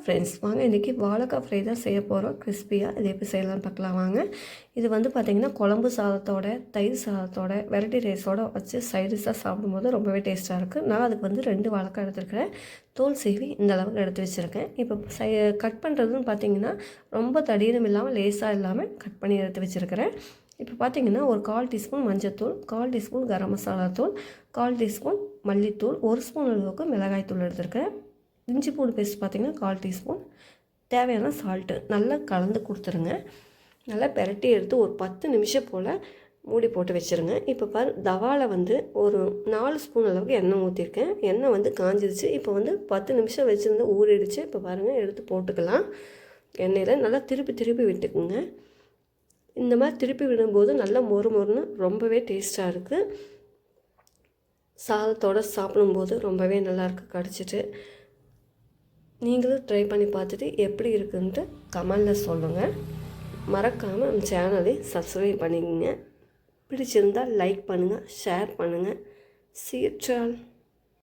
Friends வாங்க இன்றைக்கி வாழைக்காய் ஃப்ரை தான் செய்ய போகிறோம். கிறிஸ்பியாக இது எப்படி செய்யலாம்னு பார்க்கலாம் வாங்க. இது வந்து பார்த்திங்கன்னா குழம்பு சாதத்தோட, தயிர் சாதத்தோட, வெரைட்டி ரைஸோடு வச்சு சைடிஷாக சாப்பிடும்போது ரொம்பவே டேஸ்ட்டாக இருக்குது. நான் அதுக்கு வந்து 2 வாழைக்காய் எடுத்துருக்கிறேன். தோல் சீவி இந்த அளவுக்கு எடுத்து வச்சுருக்கேன். இப்போ கட் பண்ணுறதுன்னு பார்த்திங்கன்னா ரொம்ப தடியனும் இல்லாமல் லேஸாக இல்லாமல் கட் பண்ணி எடுத்து வச்சுருக்கிறேன். இப்போ பார்த்திங்கன்னா ஒரு 1/4 டீஸ்பூன் மஞ்சள்தூள், 1/4 டீஸ்பூன் கரம் மசாலா தூள், 1/4 டீஸ்பூன் மல்லித்தூள், 1 ஸ்பூன் அளவுக்கு மிளகாய் தூள் எடுத்துருக்கேன். இஞ்சி பூண்டு பேஸ்ட் பார்த்திங்கன்னா 1/4 டீஸ்பூன், தேவையான சால்ட்டு நல்லா கலந்து கொடுத்துருங்க. நல்லா பெரட்டி எடுத்து ஒரு 10 நிமிஷம் போல் மூடி போட்டு வச்சுருங்க. இப்போ தவாவில் வந்து ஒரு 4 ஸ்பூன் அளவுக்கு எண்ணெய் ஊற்றிருக்கேன். எண்ணெய் வந்து காஞ்சிருச்சு. இப்போ வந்து 10 நிமிஷம் வச்சுருந்து ஊறிடுச்சு. இப்போ பாருங்கள் எடுத்து போட்டுக்கலாம். எண்ணெயில் நல்லா திருப்பி விட்டுக்குங்க. இந்த மாதிரி திருப்பி விடும்போது நல்லா மொறுன்னு ரொம்பவே டேஸ்ட்டாக இருக்குது. சாதத்தோடு சாப்பிடும்போது ரொம்பவே நல்லாயிருக்கு கடிச்சிட்டு. நீங்களும் ட்ரை பண்ணி பார்த்துட்டு எப்படி இருக்குன்ட்டு கமெண்டில் சொல்லுங்கள். மறக்காமல் நம்ம சேனலை சப்ஸ்கிரைப் பண்ணிக்கோங்க. பிடிச்சிருந்தால் லைக் பண்ணுங்கள், ஷேர் பண்ணுங்கள். See you all.